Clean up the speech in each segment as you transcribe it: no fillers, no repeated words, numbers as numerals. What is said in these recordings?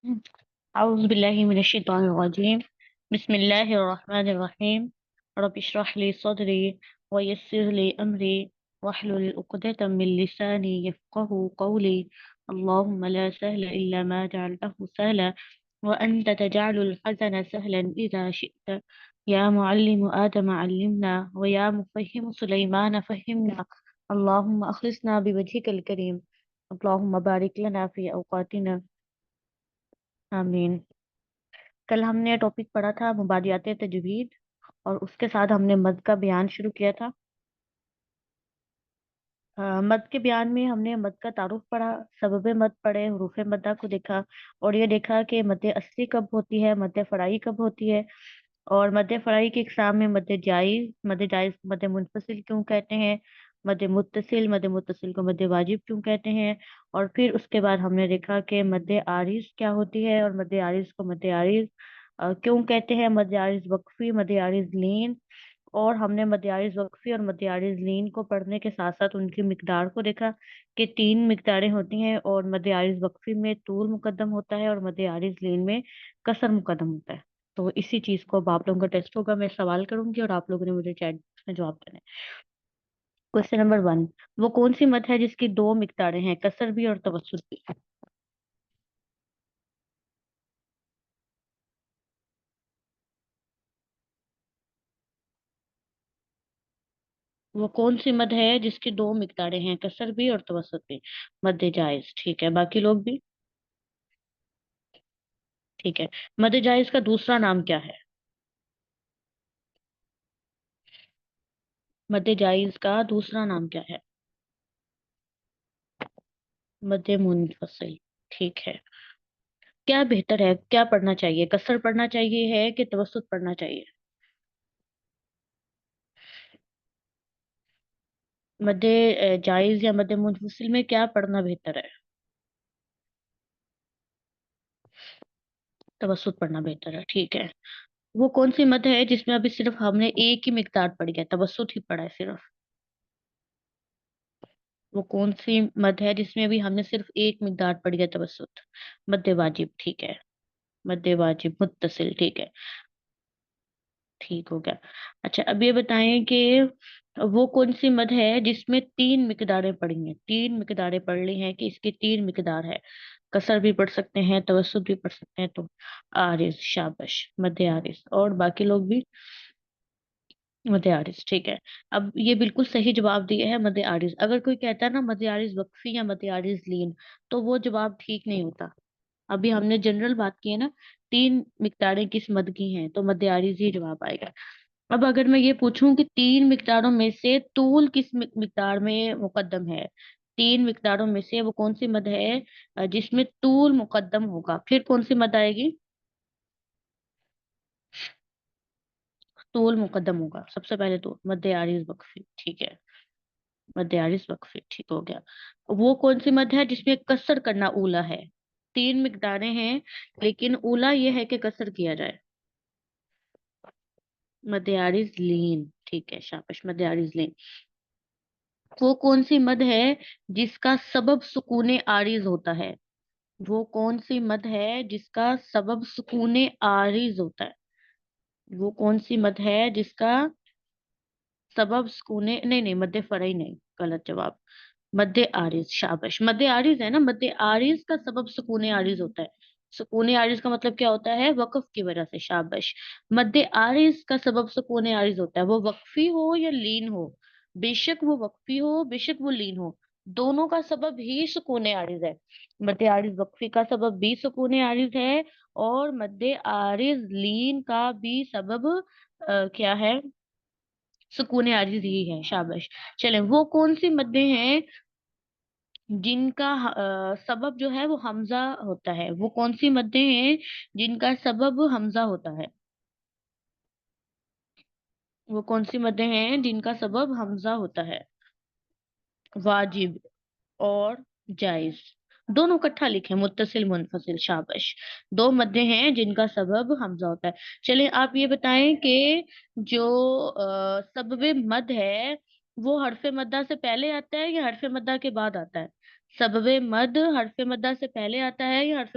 أعوذ بالله من الشيطان الرجيم. بسم الله الرحمن الرحيم. رب اشرح لي صدري ويسر لي أمري واحلل عقدة من لساني يفقه قولي. اللهم لا سهل إلا ما جعلته سهلا وأنت تجعل الحزن سهلا إذا شئت. يا معلم آدم علمنا ويا مفهم سليمان فهمنا. اللهم أخلصنا بوجهك الكريم. اللهم بارك لنا في أوقاتنا. آمين. کل ہم نے ٹاپک پڑھا تھا مبادیات تجوید، اور اس کے ساتھ ہم نے مد کا بیان شروع کیا تھا۔ مد کے بیان میں ہم نے مد کا تعارف پڑھا، سبب مد پڑھے، حروف مدہ کو دیکھا، اور یہ دیکھا کہ مد اصلی کب ہوتی ہے، مد فرعی کب ہوتی ہے، اور مد فرعی کی اقسام میں مد جائز کو مد منفصل کیوں کہتے ہیں، مد متصل کو مد واجب کیوں کہتے ہیں، اور پھر اس کے بعد ہم نے دیکھا کہ مد عارض کیا ہوتی ہے، اور مد عارض کو مد عارض کیوں کہتے ہیں، مد عارض وقفی، مد عارض لین، اور ہم نے مد عارض وقفی اور مد عارض لین کو پڑھنے کے ساتھ ساتھ ان کی مقدار کو دیکھا کہ 3 مقداریں ہوتی ہیں، اور مد عارض وقفی میں طول مقدم ہوتا ہے اور مد عارض لین میں قصر مقدم ہوتا ہے۔ تو اسی چیز کو اب آپ لوگوں کا ٹیسٹ ہوگا، میں سوال کروں گی اور آپ لوگوں نے مجھے چیٹ میں جواب دینا ہے۔ کوشچن نمبر 1، وہ کون سی مد ہے جس کی 2 مقداریں ہیں، قصر بھی اور توسط بھی؟ وہ کون سی مد ہے جس کی 2 مقداریں ہیں، قصر بھی اور توسط بھی؟ مد جائز، ٹھیک ہے، باقی لوگ بھی؟ ٹھیک ہے، مد جائز کا دوسرا نام کیا ہے؟ مد جائز کا دوسرا نام کیا ہے؟ مد منفصل، ٹھیک ہے۔ کیا بہتر ہے، کیا پڑھنا چاہیے، قصر پڑھنا چاہیے ہے کہ توسط پڑھنا چاہیے؟ مد جائز یا مد منفصل میں کیا پڑھنا بہتر ہے؟ توسط پڑھنا بہتر ہے، ٹھیک ہے۔ وہ کون سی مد ہے جس میں ابھی صرف ہم نے ایک ہی مقدار پڑھی ہے، توسط ہی پڑھا ہے صرف؟ وہ کون سی مد ہے جس میں ابھی ہم نے صرف ایک مقدار پڑھی ہے، توسط؟ مد واجب، ٹھیک ہے، مد واجب متصل، ٹھیک ہے، ٹھیک ہو گیا۔ اچھا، اب یہ بتائیں کہ وہ کون سی مد ہے جس میں 3 مقداریں پڑھی ہیں، 3 مقداریں پڑھ لی ہیں کہ اس کی 3 مقدار ہے، قصر بھی پڑھ سکتے ہیں، توسط بھی پڑھ سکتے ہیں، تو عارض، شابش، مد عارض، اور باقی لوگ بھی؟ مد عارض، ٹھیک ہے۔ اب یہ بالکل صحیح جواب دیا ہے، مد عارض۔ اگر کوئی کہتا ہے نا مد عارض وقفی یا مد عارض لین، تو وہ جواب ٹھیک نہیں ہوتا۔ ابھی ہم نے جنرل بات کی ہے نا، 3 مقداریں کس مد کی ہیں، تو مد عارض ہی جواب آئے گا۔ اب اگر میں یہ پوچھوں کہ 3 مقداروں میں سے طول کس مقدار میں مقدم ہے، 3 مقداروں میں سے وہ کون سی مد ہے جس میں طول مقدم ہوگا، پھر کون سی مد آئے گی؟ طول مقدم ہوگا، سب سے پہلے تو مد عارض وقفی، ٹھیک ہے، مد عارض وقفی، ٹھیک ہو گیا۔ وہ کون سی مد ہے جس میں قصر کرنا اولا ہے؟ 3 مقداریں ہیں لیکن اولا یہ ہے کہ قصر کیا جائے؟ مد عارض لین، ٹھیک ہے، شابش، مد عارض لین۔ وہ کون سی مد ہے جس کا سبب سکون عارض ہوتا ہے؟ وہ کون سی مد ہے جس کا سبب سکون عارض ہوتا ہے؟ وہ کون سی مد ہے جس کا سبب سکون، نہیں نہیں، مد فرعی نہیں، غلط جواب، مد عارض، شابش، مد عارض ہے نا، مد عارض کا سبب سکون عارض ہوتا ہے۔ سکون عارض کا مطلب کیا ہوتا ہے؟ وقف کی وجہ سے، شابش۔ مد عارض کا سبب سکون عارض ہوتا ہے، وہ وقفی ہو یا لین ہو، بے شک وہ وقفی ہو بے شک وہ لین ہو، دونوں کا سبب ہی سکون عارض ہے۔ مد عارض وقفی کا سبب بھی سکون عارض ہے، اور مد عارض لین کا بھی سبب کیا ہے؟ سکون عارض ہی ہے، شابش۔ چلیں، وہ کون سی مدیں ہیں جن کا سبب جو ہے وہ حمزہ ہوتا ہے؟ وہ کون سی مدیں ہیں جن کا سبب حمزہ ہوتا ہے؟ وہ کون سی مدیں ہیں جن کا سبب حمزہ ہوتا ہے؟ واجب اور جائز، دونوں اکٹھا لکھیں، متصل منفصل، شابش۔ 2 مدیں ہیں جن کا سبب حمزہ ہوتا ہے۔ چلیں، آپ یہ بتائیں کہ جو سبب مد ہے وہ حرف مدہ سے پہلے آتا ہے یا حرف مدہ کے بعد آتا ہے؟ سبب مد حرف مدہ سے پہلے آتا ہے یا حرف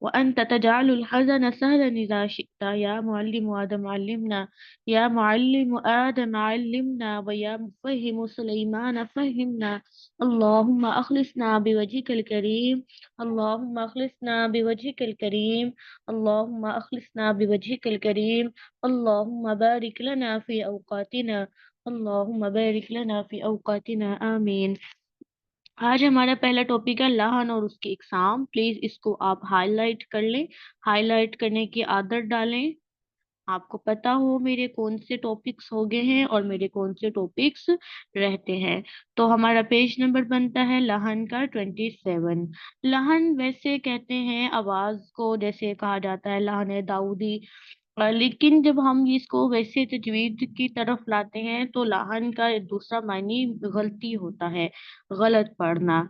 وأنت تجعل الحزن سهلا إذا شئت يا معلم آدم علمنا يا معلم آدم علمنا ويا مفهم سليمان فهمنا. اللهم أخلصنا بوجهك الكريم، اللهم أخلصنا بوجهك الكريم، اللهم أخلصنا بوجهك الكريم. اللهم بارك لنا في أوقاتنا، اللهم بارك لنا في أوقاتنا آمين. آج ہمارا پہلا ٹاپک ہے لہن اور اس کی اقسام. پلیز اس کو آپ ہائی لائٹ کر لیں، ہائی لائٹ کرنے کی عادت ڈالیں. آپ کو پتا ہو میرے کون سے ٹاپکس ہو گئے ہیں اور میرے کون سے ٹاپکس رہتے ہیں. تو ہمارا پیج نمبر بنتا ہے لہن کا 27. لہن ویسے کہتے ہیں آواز کو، جیسے کہا جاتا ہے لہن داؤدی، لیکن جب ہم اس کو ویسے تجوید کی طرف لاتے ہیں تو لہن کا ایک دوسرا معنی غلطی ہوتا ہے، غلط پڑھنا.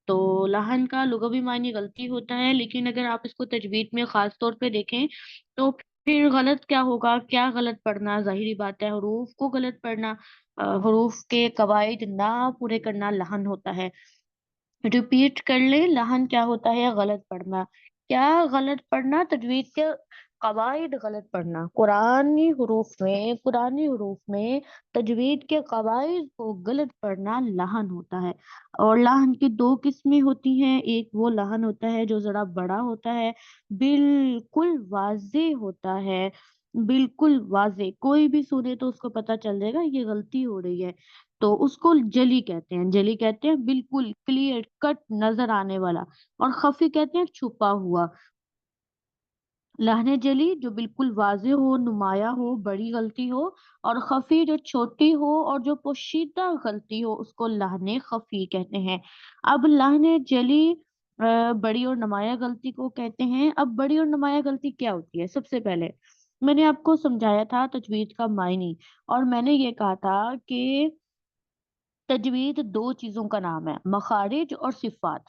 تو لہن کا لغوی معنی غلطی ہوتا ہے، لیکن اگر آپ اس کو تجوید میں خاص طور پہ دیکھیں تو پھر غلط کیا ہوگا؟ کیا غلط پڑھنا؟ ظاہری بات ہے، حروف کو غلط پڑھنا. حروف کے قواعد نہ پورے کرنا لہن ہوتا ہے. ریپیٹ کر لیں، لہن کیا ہوتا ہے؟ غلط پڑھنا. کیا غلط پڑھنا؟ تجوید کے قواعد غلط پڑھنا. قرآنی حروف میں تجوید کے قواعد کو غلط پڑھنا لہن ہوتا ہے. اور لہن کی دو قسمیں ہوتی ہیں. ایک وہ لہن ہوتا ہے جو ذرا بڑا ہوتا ہے، بالکل واضح ہوتا ہے، بالکل واضح، کوئی بھی سنے تو اس کو پتا چل جائے گا یہ غلطی ہو رہی ہے. تو اس کو جلی کہتے ہیں. جلی کہتے ہیں بالکل کلیئر کٹ نظر آنے والا، اور خفی کہتے ہیں چھپا ہوا. لہن جلی جو بالکل واضح ہو، نمایاں ہو، بڑی غلطی ہو، اور خفی جو چھوٹی ہو اور جو پوشیدہ غلطی ہو، اس کو لہن خفی کہتے ہیں. اب لہن جلی بڑی اور نمایاں غلطی کو کہتے ہیں. اب بڑی اور نمایاں غلطی کیا ہوتی ہے؟ سب سے پہلے میں نے آپ کو سمجھایا تھا تجوید کا معنی، اور میں نے یہ کہا تھا کہ تجوید دو چیزوں کا نام ہے، مخارج اور صفات.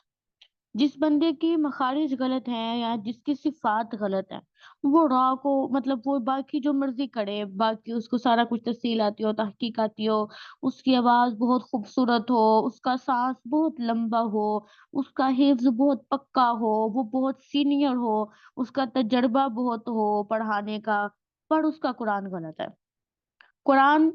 جس بندے کی مخارج غلط ہیں یا جس کی صفات غلط ہیں، وہ را کو، مطلب وہ باقی جو مرضی کرے، باقی اس کو سارا کچھ تفصیل آتی ہو، تحقیق آتی ہو، اس کی آواز بہت خوبصورت ہو، اس کا سانس بہت لمبا ہو، اس کا حفظ بہت پکا ہو، وہ بہت سینئر ہو، اس کا تجربہ بہت ہو پڑھانے کا، پر اس کا قرآن غلط ہے. قرآن،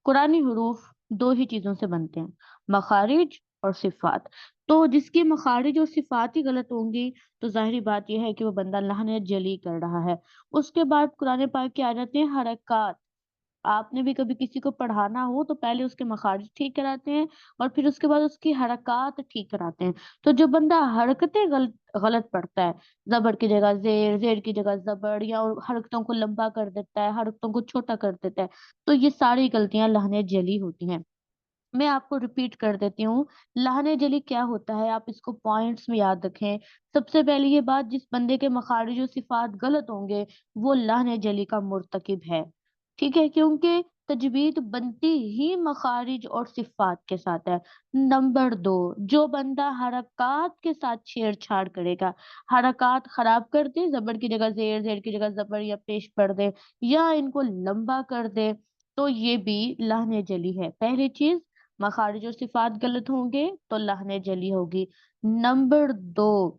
قرآنی حروف دو ہی چیزوں سے بنتے ہیں، مخارج اور صفات. تو جس کی مخارج اور صفات ہی غلط ہوں گی تو ظاہری بات یہ ہے کہ وہ بندہ لہن جلی کر رہا ہے. اس کے بعد قرآن پاک کے آ جاتے ہیں حرکات. آپ نے بھی کبھی کسی کو پڑھانا ہو تو پہلے اس کے مخارج ٹھیک کراتے ہیں اور پھر اس کے بعد اس کی حرکات ٹھیک کراتے ہیں. تو جو بندہ حرکتیں غلط پڑھتا ہے، زبر کی جگہ زیر، زیر کی جگہ زبر، یا حرکتوں کو لمبا کر دیتا ہے، حرکتوں کو چھوٹا کر دیتا ہے، تو یہ ساری غلطیاں لہن جلی ہوتی ہیں. میں آپ کو ریپیٹ کر دیتی ہوں، لہن جلی کیا ہوتا ہے، آپ اس کو پوائنٹس میں یاد رکھیں. سب سے پہلی یہ بات، جس بندے کے مخارج و صفات غلط ہوں گے وہ لہن جلی کا مرتکب ہے. ٹھیک ہے، کیونکہ تجوید بنتی ہی مخارج اور صفات کے ساتھ ہے. نمبر دو، جو بندہ حرکات کے ساتھ چھیڑ چھاڑ کرے گا، حرکات خراب کر دے، زبر کی جگہ زیر، زیر کی جگہ زبر یا پیش پڑھ دے، یا ان کو لمبا کر دے، تو یہ بھی لہن جلی ہے. پہلی چیز، مخارج و صفات غلط ہوں گے تو لہن جلی ہوگی. نمبر دو،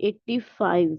85।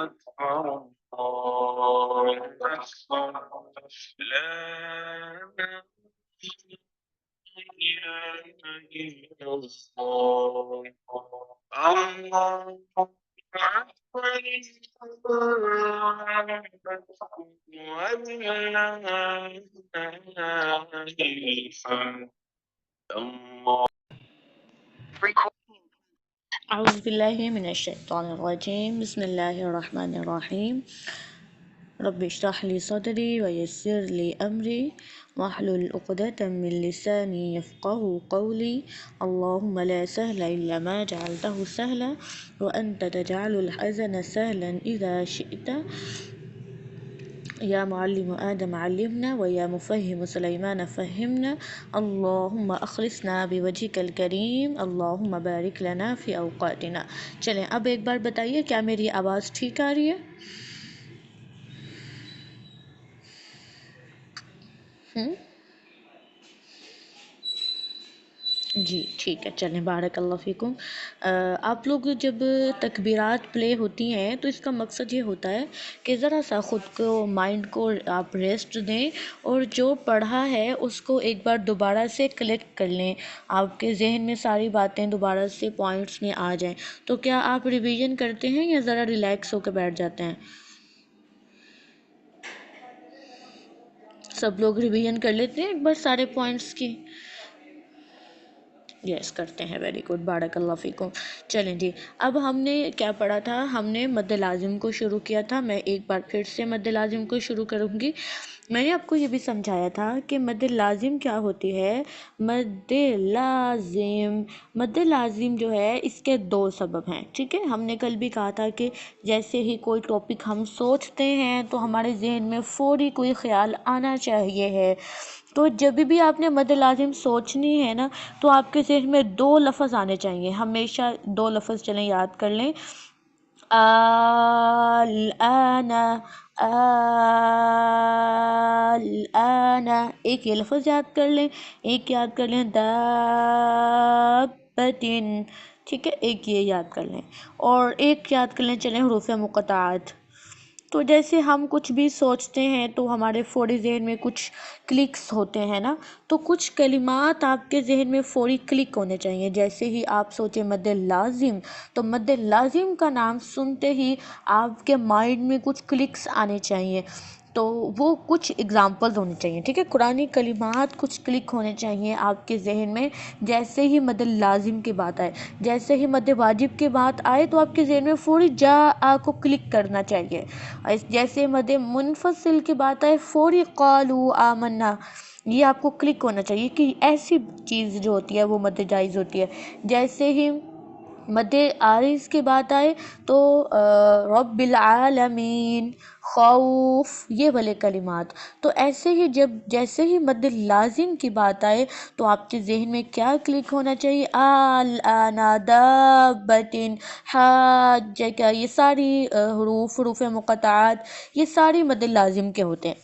أكبر الله أكبر لا إله إلا الله الله أكبر الله ولله الحمد الله أعوذ بالله من الشيطان الرجيم بسم الله الرحمن الرحيم رب اشرح لي صدري ويسر لي أمري واحلل عقدة من لساني يفقه قولي اللهم لا سهل إلا ما جعلته سهلا وأنت تجعل الحزن سهلا إذا شئت يا معلم آدم علمنا ويا مفهم سليمان فهمنا اللهم أخلصنا بوجهك الكريم اللهم بارك لنا في أوقاتنا۔ چلیں اب ایک بار بتائیے کیا میری آواز ٹھیک آ رہی ہے؟ ہم؟ جی ٹھیک ہے، چلیں بارک اللہ فیکم۔ آپ لوگ جب تکبیرات پلے ہوتی ہیں تو اس کا مقصد یہ ہوتا ہے کہ ذرا سا خود کو مائنڈ کو آپ ریسٹ دیں، اور جو پڑھا ہے اس کو ایک بار دوبارہ سے کلیکٹ کر لیں، آپ کے ذہن میں ساری باتیں دوبارہ سے پوائنٹس میں آ جائیں۔ تو کیا آپ ریویژن کرتے ہیں یا ذرا ریلیکس ہو کے بیٹھ جاتے ہیں؟ سب لوگ ریویژن کر لیتے ہیں ایک بار سارے پوائنٹس کی؟ یس کرتے ہیں، ویری گڈ، بارک اللہ فیکم۔ چلیں جی، اب ہم نے کیا پڑھا تھا، ہم نے مد لازم کو شروع کیا تھا۔ میں ایک بار پھر سے مد لازم کو شروع کروں گی۔ میں نے آپ کو یہ بھی سمجھایا تھا کہ مد لازم کیا ہوتی ہے۔ مد لازم، مد لازم جو ہے اس کے دو سبب ہیں، ٹھیک ہے۔ ہم نے کل بھی کہا تھا کہ جیسے ہی کوئی ٹاپک ہم سوچتے ہیں تو ہمارے ذہن میں فوری کوئی خیال آنا چاہیے ہے، تو جب بھی آپ نے مد لازم سوچنی ہے نا تو آپ کے ذہن میں دو لفظ آنے چاہیے، ہمیشہ دو لفظ، چلیں یاد کر لیں۔ الآن، الآن، ایک یہ لفظ یاد کر لیں، ایک یاد کر لیں دابتن، ٹھیک ہے، ایک یہ یاد کر لیں، اور ایک یاد کر لیں چلیں حروف مقطعات۔ تو جیسے ہم کچھ بھی سوچتے ہیں تو ہمارے فوری ذہن میں کچھ کلکس ہوتے ہیں نا، تو کچھ کلمات آپ کے ذہن میں فوری کلک ہونے چاہیے۔ جیسے ہی آپ سوچیں مد لازم، تو مد لازم کا نام سنتے ہی آپ کے مائنڈ میں کچھ کلکس آنے چاہیے، تو وہ کچھ اگزامپلز ہونی چاہیے، ٹھیک ہے، قرآنی کلمات کچھ کلک ہونے چاہیے آپ کے ذہن میں جیسے ہی مد لازم کی بات آئے۔ جیسے ہی مد واجب کی بات آئے تو آپ کے ذہن میں فوری جا آ کو کلک کرنا چاہیے۔ جیسے مد منفصل کی بات آئے فوری قالوا آمنا، یہ آپ کو کلک ہونا چاہیے کہ ایسی چیز جو ہوتی ہے وہ مد جائز ہوتی ہے۔ جیسے ہی مد عارض کی بات آئے تو رب العالمین، خوف، یہ والے کلمات۔ تو ایسے ہی جیسے ہی مد لازم کی بات آئے تو آپ کے ذہن میں کیا کلک ہونا چاہیے، الآن، دابتن، حاجک، یہ ساری حروف مقطعات یہ ساری مد لازم کے ہوتے ہیں،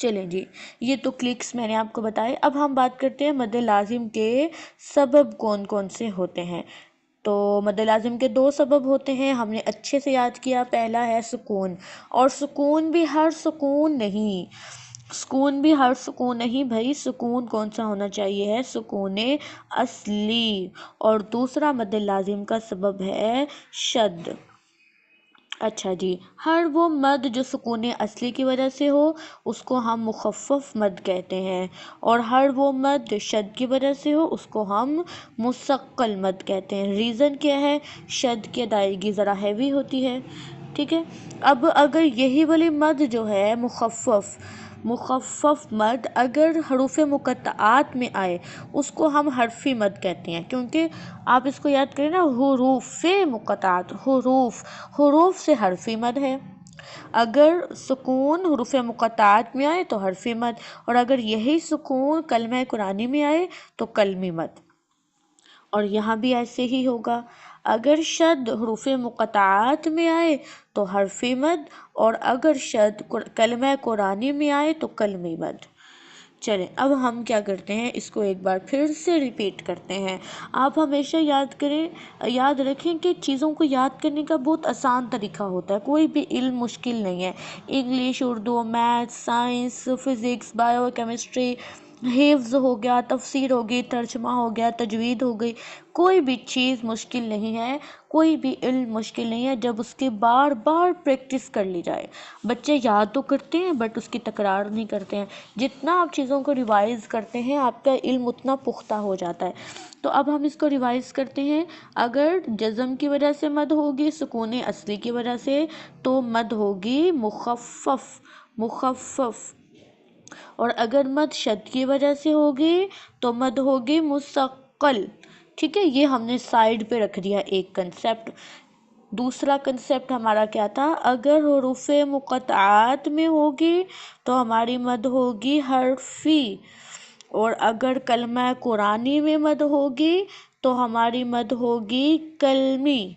چلیں جی، یہ تو کلکس میں نے آپ کو بتائے. اب ہم بات کرتے ہیں مد لازم کے سبب کون کون سے ہوتے ہیں. تو مد لازم کے 2 سبب ہوتے ہیں، ہم نے اچھے سے یاد کیا. پہلا ہے سکون، اور سکون بھی ہر سکون نہیں، سکون بھی ہر سکون نہیں بھائی. سکون کون سا ہونا چاہیے ہے؟ سکون اصلی. اور دوسرا مد لازم کا سبب ہے شد. اچھا جی، ہر وہ مد جو سکون اصلی کی وجہ سے ہو اس کو ہم مخفف مد کہتے ہیں، اور ہر وہ مد جو شد کی وجہ سے ہو اس کو ہم مثقل مد کہتے ہیں. ریزن کیا ہے؟ شد کی ادائیگی ذرا ہیوی ہوتی ہے. ٹھیک ہے. اب اگر یہی والی مد جو ہے مخفف مد اگر حروف مقطعات میں آئے اس کو ہم حرفی مد کہتے ہیں، کیونکہ آپ اس کو یاد کریں نا، حروف مقطعات، حروف سے حرفی مد ہے. اگر سکون حروف مقطعات میں آئے تو حرفی مد، اور اگر یہی سکون کلمہ قرآنی میں آئے تو کلمی مد. اور یہاں بھی ایسے ہی ہوگا، اگر شد حروف مقطعات میں آئے تو حرفی مد، اور اگر شد کلمہ قرآنی میں آئے تو کلمی مد. چلیں اب ہم کیا کرتے ہیں، اس کو ایک بار پھر سے ریپیٹ کرتے ہیں. آپ ہمیشہ یاد رکھیں کہ چیزوں کو یاد کرنے کا بہت آسان طریقہ ہوتا ہے، کوئی بھی علم مشکل نہیں ہے. English, Urdu, math, science, physics, bio chemistry, حفظ ہو گیا، تفسیر ہو گئی، ترجمہ ہو گیا، تجوید ہو گئی، کوئی بھی چیز مشکل نہیں ہے، کوئی بھی علم مشکل نہیں ہے جب اس کی بار بار پریکٹس کر لی جائے. بچے یاد تو کرتے ہیں بٹ اس کی تکرار نہیں کرتے ہیں. جتنا آپ چیزوں کو ریوائز کرتے ہیں آپ کا علم اتنا پختہ ہو جاتا ہے. تو اب ہم اس کو ریوائز کرتے ہیں. اگر جزم کی وجہ سے مد ہوگی سکون اصلی کی وجہ سے تو مد ہوگی مخفف. اور اگر مد شد کی وجہ سے ہوگی تو مد ہوگی مثقل. ٹھیک ہے، یہ ہم نے سائیڈ پہ رکھ دیا ایک کنسیپٹ. دوسرا کنسیپٹ ہمارا کیا تھا؟ اگر حروف مقطعات میں ہوگی تو ہماری مد ہوگی حرفی، اور اگر کلمہ قرآنی میں مد ہوگی تو ہماری مد ہوگی کلمی.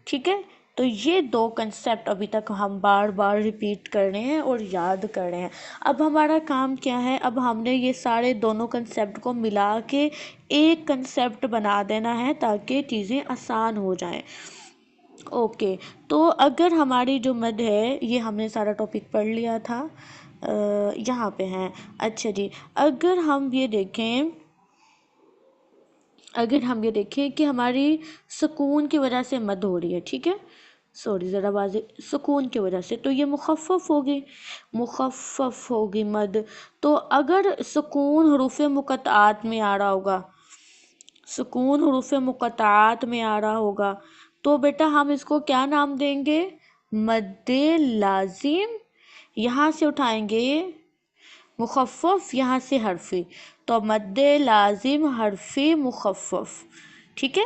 ٹھیک ہے، تو یہ 2 کنسیپٹ ابھی تک ہم بار بار ریپیٹ کر رہے ہیں اور یاد کر رہے ہیں. اب ہمارا کام کیا ہے؟ اب ہم نے یہ سارے دونوں کنسیپٹ کو ملا کے ایک کنسیپٹ بنا دینا ہے تاکہ چیزیں آسان ہو جائیں. اوکے، تو اگر ہماری جو مد ہے، یہ ہم نے سارا ٹاپک پڑھ لیا تھا، یہاں پہ ہیں. اچھا جی، اگر ہم یہ دیکھیں کہ ہماری سکون کی وجہ سے مد ہو رہی ہے، ٹھیک ہے، ذرا واضح، سکون کی وجہ سے، تو یہ مخفف ہوگی مد. تو اگر سکون حروف مقطعات میں آ رہا ہوگا تو بیٹا ہم اس کو کیا نام دیں گے؟ مد لازم. یہاں سے اٹھائیں گے مخفف، یہاں سے حرفی، تو مد لازم حرفی مخفف. ٹھیک ہے،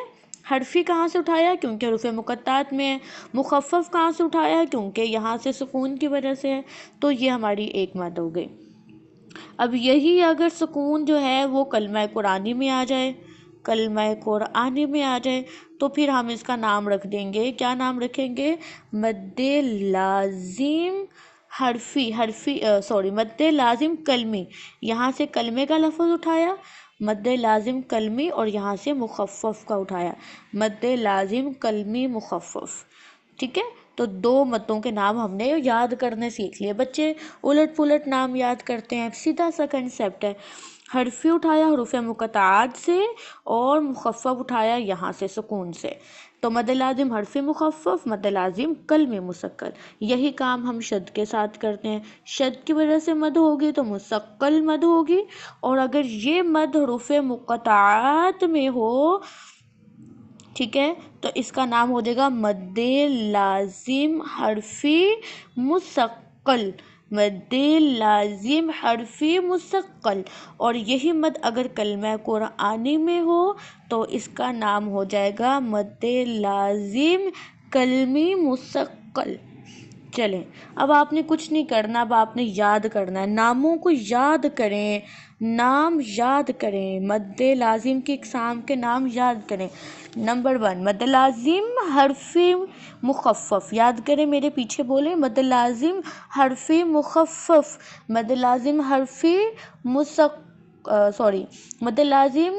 حرفی کہاں سے اٹھایا؟ کیونکہ حروف مقطعات میں ہے. مخفف کہاں سے اٹھایا؟ کیونکہ یہاں سے سکون کی وجہ سے ہے. تو یہ ہماری ایک مد ہو گئی. اب یہی اگر سکون جو ہے وہ کلمہ قرآنی میں آ جائے تو پھر ہم اس کا نام رکھ دیں گے، کیا نام رکھیں گے؟ مد لازم مد لازم کلمی. یہاں سے کلمے کا لفظ اٹھایا، مد لازم کلمی، اور یہاں سے مخفف کا اٹھایا، مد لازم کلمی مخفف. ٹھیک ہے، تو 2 مدوں کے نام ہم نے یاد کرنے سیکھ لیے. بچے الٹ پلٹ نام یاد کرتے ہیں، سیدھا سا کنسیپٹ ہے. حرفی اٹھایا حروف مقطعات سے، اور مخفف اٹھایا یہاں سے سکون سے. تو مد لازم حرفی مخفف، مد لازم کلمی مثقل. یہی کام ہم شد کے ساتھ کرتے ہیں. شد کی وجہ سے مد ہوگی تو مثقل مد ہوگی، اور اگر یہ مد حروف مقطعات میں ہو، ٹھیک ہے، تو اس کا نام ہو جائے گا مد لازم حرفی مثقل. مد لازم حرفی مثقل. اور یہی مد اگر کلمہ قرآنی میں ہو تو اس کا نام ہو جائے گا مد لازم کلمی مثقل. چلیں اب آپ نے کچھ نہیں کرنا، اب آپ نے یاد کرنا ہے، ناموں کو یاد کریں، نام یاد کریں، مد لازم کی اقسام کے نام یاد کریں۔ نمبر 1 مد لازم حرف مخفف، یاد کریں، میرے پیچھے بولیں، مد لازم حرف مخفف، مد لازم حرف مد لازم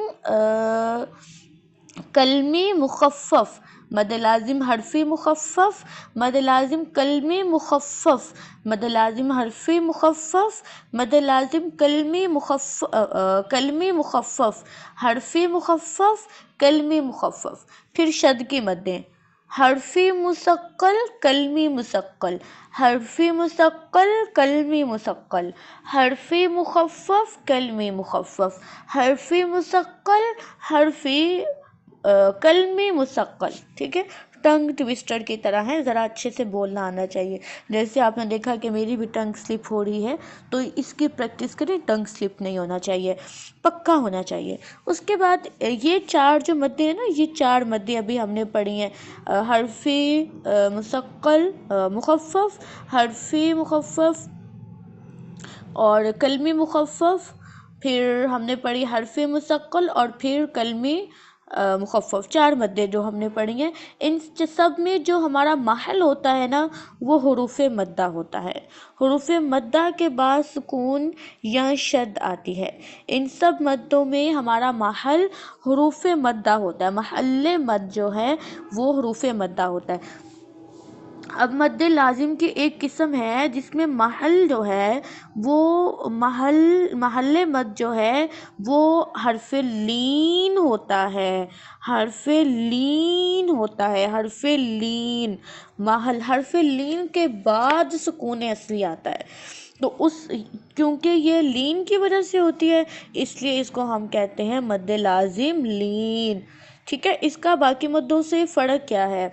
کلمی مخفف، مد لازم حرفی مخفف، مد لازم کلمی مخفف، مد لازم حرفی مخفف، مد لازم کلمی مخفف، حرفی مخفف، کلمی مخفف۔ پھر شد کی مدیں، حرفی مثقل، کلمی مثقل، حرفی مثقل، کلمی مثقل، حرفی مخفف، کلمی مخفف، حرفی مثقل، حرفی کلمی مثقل۔ ٹھیک ہے، ٹنگ ٹویسٹر کی طرح ہے، ذرا اچھے سے بولنا آنا چاہیے۔ جیسے آپ نے دیکھا کہ میری بھی ٹنگ سلپ ہو رہی ہے، تو اس کی پریکٹس کریں، ٹنگ سلپ نہیں ہونا چاہیے، پکا ہونا چاہیے۔ اس کے بعد یہ 4 جو مدیں ہیں نا، یہ 4 مدیں ابھی ہم نے پڑھی ہیں، حرفی مثقل مخفف، حرفی مخفف اور کلمی مخفف، پھر ہم نے پڑھی حرفی مثقل اور پھر کلمی مخفف، 4 مدیں جو ہم نے پڑھی ہیں۔ ان سب میں جو ہمارا محل ہوتا ہے نا، وہ حروف مدہ ہوتا ہے۔ حروف مدہ کے بعد سکون یا شد آتی ہے۔ ان سب مدوں میں ہمارا محل حروف مدہ ہوتا ہے، محل مد جو ہے وہ حروف مدہ ہوتا ہے۔ اب مد لازم کی ایک قسم ہے جس میں محل جو ہے وہ محل مد جو ہے وہ حرف لین ہوتا ہے، حرف لین ہوتا ہے، حرف لین، محل حرف لین کے بعد سکون اصلی آتا ہے، تو کیونکہ یہ لین کی وجہ سے ہوتی ہے، اس لیے اس کو ہم کہتے ہیں مد لازم لین۔ ٹھیک ہے، اس کا باقی مدوں سے فرق کیا ہے؟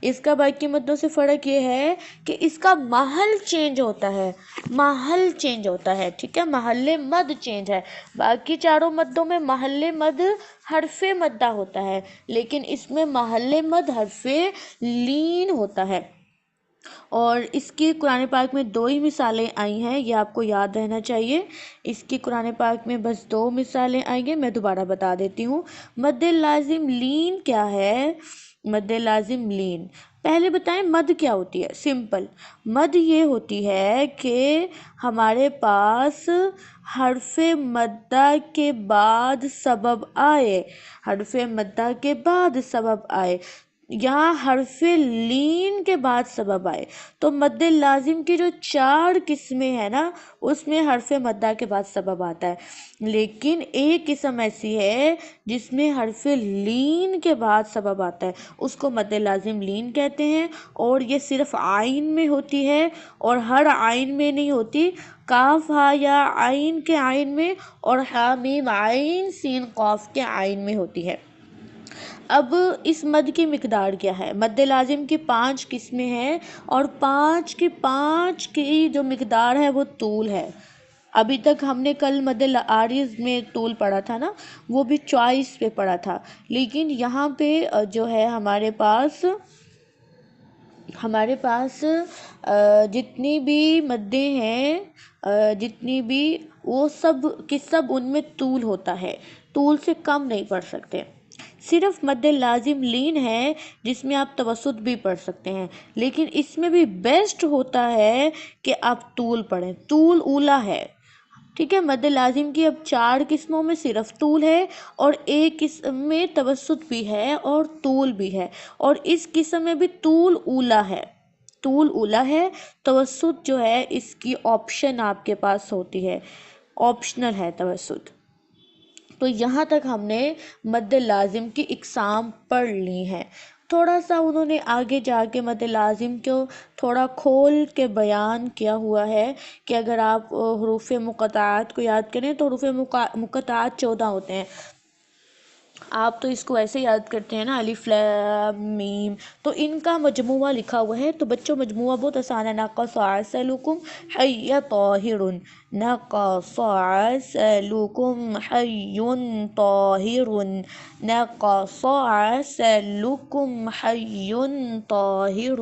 اس کا باقی مدوں سے فرق یہ ہے کہ اس کا محل چینج ہوتا ہے، محل چینج ہوتا ہے، ٹھیک ہے، محل مد چینج ہے۔ باقی 4 مدوں میں محل مد حرف مدہ ہوتا ہے، لیکن اس میں محل مد حرف لین ہوتا ہے۔ اور اس کی قرآن پاک میں 2 ہی مثالیں آئی ہیں، یہ آپ کو یاد رہنا چاہیے۔ اس کی قرآن پاک میں بس 2 مثالیں آئی ہیں، میں دوبارہ بتا دیتی ہوں۔ مد لازم لین کیا ہے؟ مد لازم لین، پہلے بتائیں مد کیا ہوتی ہے؟ سمپل، مد یہ ہوتی ہے کہ ہمارے پاس حرف مدہ کے بعد سبب آئے، حرف مدہ کے بعد سبب آئے، یہاں حرف لین کے بعد سبب آئے۔ تو مد لازم کی جو 4 قسمیں ہیں نا، اس میں حرف مدہ کے بعد سبب آتا ہے، لیکن ایک قسم ایسی ہے جس میں حرف لین کے بعد سبب آتا ہے، اس کو مد لازم لین کہتے ہیں، اور یہ صرف عین میں ہوتی ہے، اور ہر عین میں نہیں ہوتی، کاف ہا یا عین کے عین میں اور ہا میم عین سین قاف کے عین میں ہوتی ہے۔ اب اس مد کی مقدار کیا ہے؟ مد لازم کی 5 قسمیں ہیں، اور 5 کی جو مقدار ہے وہ طول ہے۔ ابھی تک ہم نے کل مد عارض میں طول پڑھا تھا نا، وہ بھی چوائس پہ پڑھا تھا، لیکن یہاں پہ جو ہے ہمارے پاس جتنی بھی مدیں ہیں، جتنی بھی، وہ سب کی سب ان میں طول ہوتا ہے، طول سے کم نہیں پڑھ سکتے۔ صرف مد لازم لین ہے جس میں آپ توسط بھی پڑھ سکتے ہیں، لیکن اس میں بھی بیسٹ ہوتا ہے کہ آپ طول پڑھیں، طول اولا ہے۔ ٹھیک ہے، مد لازم کی اب 4 قسموں میں صرف طول ہے، اور ایک قسم میں توسط بھی ہے اور طول بھی ہے، اور اس قسم میں بھی طول اولا ہے، طول اولا ہے، توسط جو ہے اس کی آپشن آپ کے پاس ہوتی ہے، آپشنل ہے توسط۔ تو یہاں تک ہم نے مد لازم کی اقسام پڑھ لی ہیں۔ تھوڑا سا انہوں نے آگے جا کے مد لازم کو تھوڑا کھول کے بیان کیا ہوا ہے کہ اگر آپ حروف مقطعات کو یاد کریں تو حروف مقطعات 14 ہوتے ہیں، آپ تو اس کو ایسے یاد کرتے ہیں نا، الف لام میم، تو ان کا مجموعہ لکھا ہوا ہے، تو بچوں مجموعہ بہت آسان ہے، ناقص عسلکم حی طاہر، ناقص عسلکم حی طاہر، ناقص عسلکم حی طاہر۔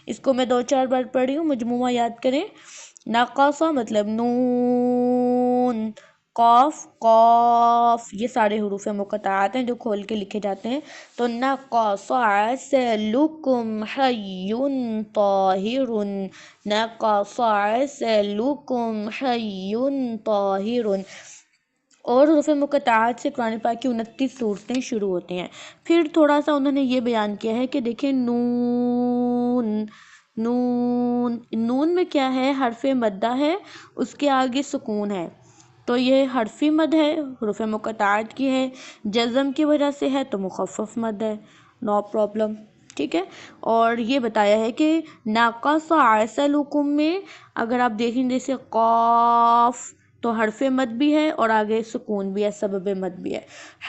اس کو میں 2-4 بار پڑھی ہوں، مجموعہ یاد کریں۔ ناقصہ مطلب نون، قاف قاف، یہ سارے حروف مقطعات ہیں جو کھول کے لکھے جاتے ہیں، تو نقص عسلکم حی طاہر، نقص عسلکم حی طاہر۔ اور حروف مقطعات سے قرآن پاک کی 29 صورتیں شروع ہوتی ہیں۔ پھر تھوڑا سا انہوں نے یہ بیان کیا ہے کہ دیکھیں نون، نون، نون میں کیا ہے؟ حرف مدہ ہے، اس کے آگے سکون ہے، تو یہ حرفی مد ہے، حروف مقطعات کی ہے، جزم کی وجہ سے ہے تو مخفف مد ہے، نو پرابلم، ٹھیک ہے۔ اور یہ بتایا ہے کہ ناقص عسلکم میں اگر آپ دیکھیں جیسے قاف تو حرف مد بھی ہے اور آگے سکون بھی ہے، سبب مد بھی ہے۔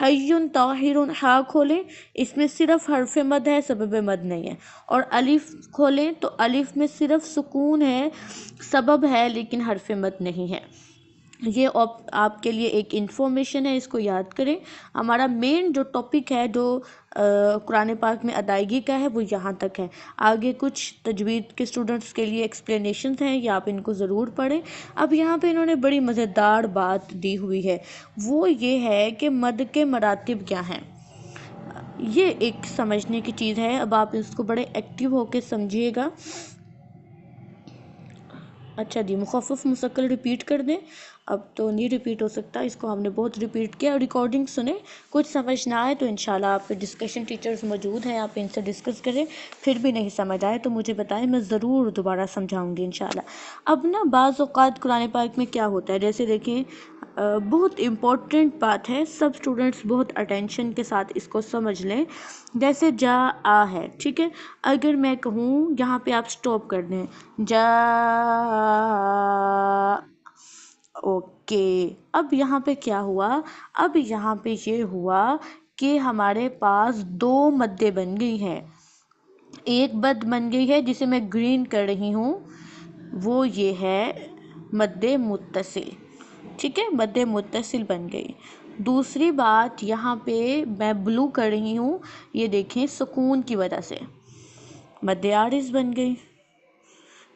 حی طاہر، ہا کھولیں، اس میں صرف حرف مد ہے، سبب مد نہیں ہے۔ اور الف کھولیں تو الف میں صرف سکون ہے، سبب ہے لیکن حرف مد نہیں ہے۔ یہ آپ کے لیے ایک انفارمیشن ہے، اس کو یاد کریں۔ ہمارا مین جو ٹاپک ہے جو قرآن پاک میں ادائیگی کا ہے وہ یہاں تک ہے۔ آگے کچھ تجوید کے اسٹوڈنٹس کے لیے ایکسپلینیشنز ہیں، یا آپ ان کو ضرور پڑھیں۔ اب یہاں پہ انہوں نے بڑی مزیدار بات دی ہوئی ہے، وہ یہ ہے کہ مد کے مراتب کیا ہیں۔ یہ ایک سمجھنے کی چیز ہے، اب آپ اس کو بڑے ایکٹیو ہو کے سمجھیے گا۔ اچھا جی، مخفف مثقل ریپیٹ کر دیں، اب تو نہیں ریپیٹ ہو سکتا، اس کو ہم نے بہت ریپیٹ کیا۔ ریکارڈنگ سنیں، کچھ سمجھ نہ آئے تو انشاءاللہ آپ کے ڈسکشن ٹیچرز موجود ہیں، آپ ان سے ڈسکس کریں، پھر بھی نہیں سمجھ آئے تو مجھے بتائیں، میں ضرور دوبارہ سمجھاؤں گی انشاءاللہ۔ اب نا بعض اوقات قرآن پاک میں کیا ہوتا ہے، جیسے دیکھیں بہت امپورٹنٹ بات ہے، سب اسٹوڈنٹس بہت اٹینشن کے ساتھ اس کو سمجھ لیں۔ جیسے جا آ ہے، ٹھیک ہے، اگر میں کہوں یہاں پہ آپ سٹاپ کر دیں، جا، اوکے، اب یہاں پہ کیا ہوا؟ اب یہاں پہ یہ ہوا کہ ہمارے پاس 2 مدیں بن گئی ہیں۔ ایک مد بن گئی ہے جسے میں گرین کر رہی ہوں، وہ یہ ہے مد متصل، ٹھیک ہے، مد متصل بن گئی۔ دوسری بات یہاں پہ میں بلو کر رہی ہوں، یہ دیکھیں سکون کی وجہ سے مد عارض بن گئی،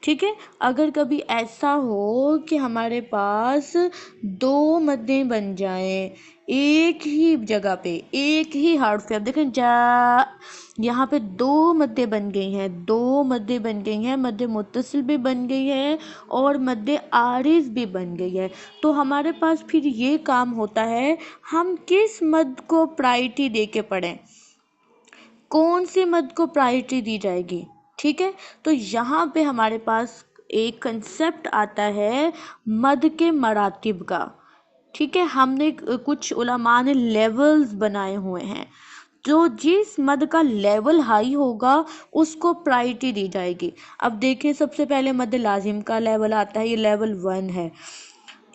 ٹھیک ہے۔ اگر کبھی ایسا ہو کہ ہمارے پاس 2 مدیں بن جائیں ایک ہی جگہ پہ، ایک ہی حرف پہ، اب دیکھیں جا، یہاں پہ 2 مدیں بن گئی ہیں، 2 مدیں بن گئی ہیں، مد متصل بھی بن گئی ہے اور مد عارض بھی بن گئی ہے، تو ہمارے پاس پھر یہ کام ہوتا ہے، ہم کس مد کو پرائرٹی دے کے پڑھیں، کون سی مد کو پرائرٹی دی جائے گی، ٹھیک ہے۔ تو یہاں پہ ہمارے پاس ایک کنسپٹ آتا ہے مد کے مراتب کا، ٹھیک ہے۔ ہم نے کچھ علماء نے لیولز بنائے ہوئے ہیں، جو جس مد کا لیول ہائی ہوگا اس کو پرائرٹی دی جائے گی۔ اب دیکھیں سب سے پہلے مد لازم کا لیول آتا ہے، یہ لیول 1 ہے،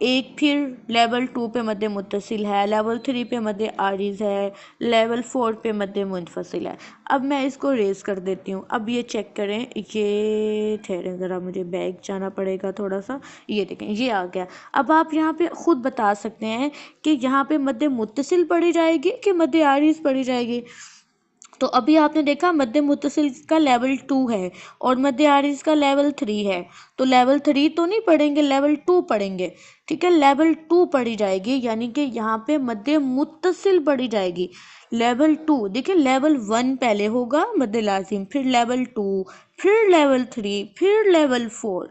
ایک پھر لیول 2 پہ مد متصل ہے، لیول 3 پہ مد عارض ہے، لیول 4 پہ مد منفصل ہے۔ اب میں اس کو ریز کر دیتی ہوں، اب یہ چیک کریں، یہ ٹھہریں ذرا، مجھے بیک جانا پڑے گا تھوڑا سا، یہ دیکھیں یہ آ گیا۔ اب آپ یہاں پہ خود بتا سکتے ہیں کہ یہاں پہ مد متصل پڑھی جائے گی کہ مد عارض پڑھی جائے گی۔ تو ابھی آپ نے دیکھا مد متصل کا لیول 2 ہے اور مد عارض کا لیول 3 ہے، تو لیول 3 تو نہیں پڑھیں گے، لیول 2 پڑھیں گے، ٹھیک ہے، لیول 2 پڑھی جائے گی، یعنی کہ یہاں پہ مد متصل پڑھی جائے گی، لیول 2، دیکھیں لیول 1 پہلے ہوگا مد لازم، پھر لیول 2، پھر لیول 3، پھر لیول 4۔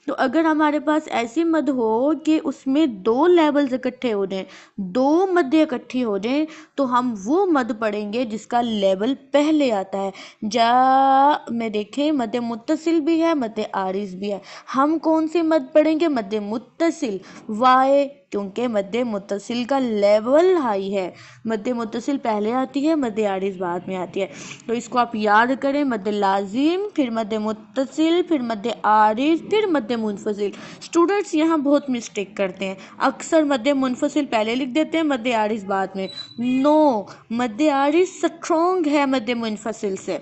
تو اگر ہمارے پاس ایسی مد ہو کہ اس میں 2 لیولز اکٹھے ہو جائیں، 2 مدیں اکٹھی ہو جائیں، تو ہم وہ مد پڑھیں گے جس کا لیول پہلے آتا ہے۔ جا میں دیکھیں مد متصل بھی ہے، مد عارض بھی ہے، ہم کون سی مد پڑھیں گے؟ مد متصل، وائے کیونکہ مد متصل کا لیول ہائی ہے. مد متصل پہلے آتی ہے، مد عارض بعد میں آتی ہے. تو اس کو آپ یاد کریں، مد لازم، پھر مد متصل، پھر مد عارض، پھر مد منفصل. اسٹوڈنٹس یہاں بہت مسٹیک کرتے ہیں، اکثر مد منفصل پہلے لکھ دیتے ہیں، مد عارض بعد میں. نو، مد عارض اسٹرانگ ہے مد منفصل سے.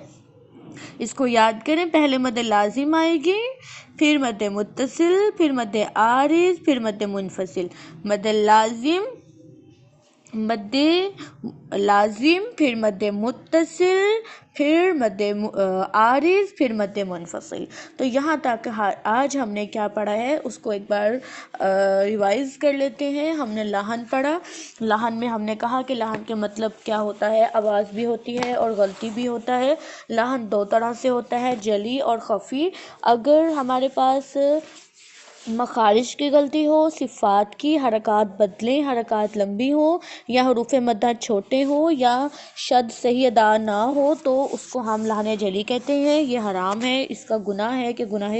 اس کو یاد کریں، پہلے مد لازم آئے گی، پھر مد متصل، پھر مد عارض، پھر مد منفصل. مد لازم، مد لازم، پھر مد متصل، پھر مد عارض، پھر مد منفصل. تو یہاں تک آج ہم نے کیا پڑھا ہے اس کو ایک بار ریوائز کر لیتے ہیں. ہم نے لحن پڑھا. لحن میں ہم نے کہا کہ لحن کے مطلب کیا ہوتا ہے، آواز بھی ہوتی ہے اور غلطی بھی ہوتا ہے. لحن دو طرح سے ہوتا ہے، جلی اور خفی. اگر ہمارے پاس مخارج کی غلطی ہو، صفات کی، حرکات بدلیں، حرکات لمبی ہوں، یا حروف مدہ چھوٹے ہوں، یا شد صحیح ادا نہ ہو، تو اس کو ہم لحن جلی کہتے ہیں. یہ حرام ہے، اس کا گناہ ہے کہ گناہ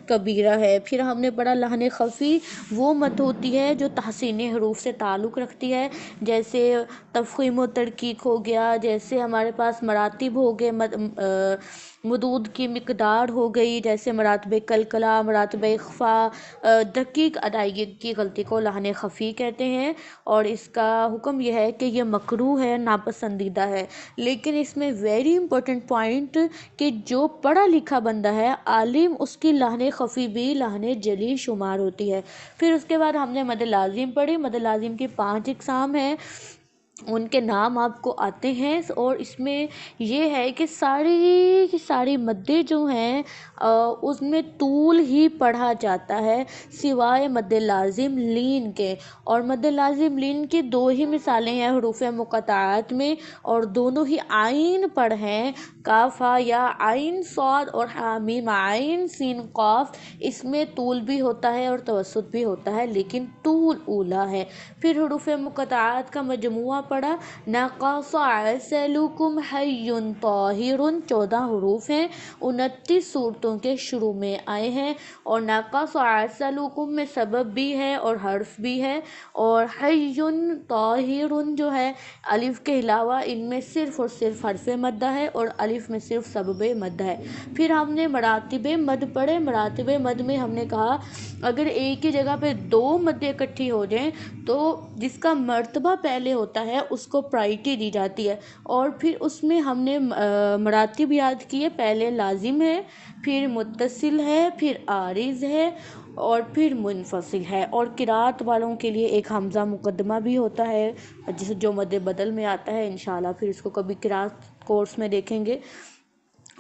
کبیرہ ہے. پھر ہم نے پڑھا لحن خفی وہ مد ہوتی ہے جو تحسین حروف سے تعلق رکھتی ہے، جیسے تفخیم و ترقیق ہو گیا، جیسے ہمارے پاس مراتب ہو گئے، مدود کی مقدار ہو گئی، جیسے مراتب قلقلہ، مراتب اخفا. دقیق ادائیگی کی غلطی کو لحن خفی کہتے ہیں، اور اس کا حکم یہ ہے کہ یہ مکروہ ہے، ناپسندیدہ ہے. لیکن اس میں ویری امپورٹنٹ پوائنٹ کہ جو پڑھا لکھا بندہ ہے، عالم، اس کی لحن خفی بھی لحن جلی شمار ہوتی ہے. پھر اس کے بعد ہم نے مد لازم پڑھی. مد لازم کی 5 اقسام ہیں، ان کے نام آپ کو آتے ہیں. اور اس میں یہ ہے کہ ساری کی ساری مدیں جو ہیں اس میں طول ہی پڑھا جاتا ہے، سوائے مد لازم لین کے. اور مد لازم لین کی 2 ہی مثالیں ہیں حروف مقطعات میں، اور دونوں ہی عین پر ہیں، کاف یا عین صاد اور حامیم عین سین قاف. اس میں طول بھی ہوتا ہے اور توسط بھی ہوتا ہے، لیکن طول اولا ہے. پھر حروف مقطعات کا مجموعہ پڑھا. نقص عسلکم حی طاہر 14 حروف ہیں، 29 صورتوں کے شروع میں آئے ہیں. اور نقص عسلکم میں سبب بھی ہے اور حرف بھی ہے. اور حی طاہر جو ہے، الف کے علاوہ ان میں صرف اور صرف حرف مدہ ہے، اور الف میں صرف سبب مد ہے. پھر ہم نے مراتب مد پڑھے. مراتب مد میں ہم نے کہا اگر ایک ہی جگہ پہ 2 مدیں اکٹھی ہو جائیں تو جس کا مرتبہ پہلے ہوتا ہے اس کو پرائرٹی دی جاتی ہے. اور پھر اس میں ہم نے مراتب یاد کیے. پہلے لازم ہے، پھر متصل ہے، پھر عارض ہے، اور پھر منفصل ہے. اور قرات والوں کے لیے ایک حمزہ مقدمہ بھی ہوتا ہے جسے جو مد بدل میں آتا ہے. انشاءاللہ پھر اس کو کبھی قرات کورس میں دیکھیں گے.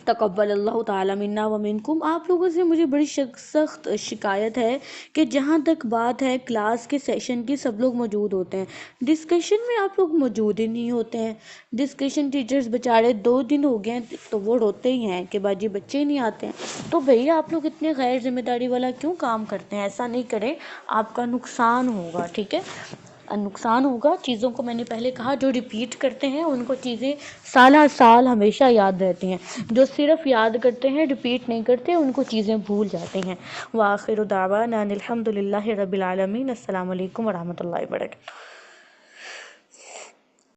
تقبل اللہ تعالی منا و منکم. آپ لوگوں سے مجھے بڑی سخت شکایت ہے کہ جہاں تک بات ہے کلاس کے سیشن کی، سب لوگ موجود ہوتے ہیں، ڈسکشن میں آپ لوگ موجود ہی نہیں ہوتے ہیں. ڈسکشن ٹیچرز بیچارے 2 دن ہو گئے ہیں تو وہ روتے ہی ہیں کہ باجی بچے ہی نہیں آتے ہیں. تو بھئی آپ لوگ اتنے غیر ذمہ داری والا کیوں کام کرتے ہیں؟ ایسا نہیں کریں، آپ کا نقصان ہوگا. ٹھیک ہے، نقصان ہوگا. چیزوں کو میں نے پہلے کہا جو ریپیٹ کرتے ہیں ان کو چیزیں سالہ سال ہمیشہ یاد رہتی ہیں، جو صرف یاد کرتے ہیں ریپیٹ نہیں کرتے ان کو چیزیں بھول جاتے ہیں. وآخر دعوانا ان الحمد للہ رب العالمین. السلام علیکم ورحمۃ اللہ وبرکاتہ.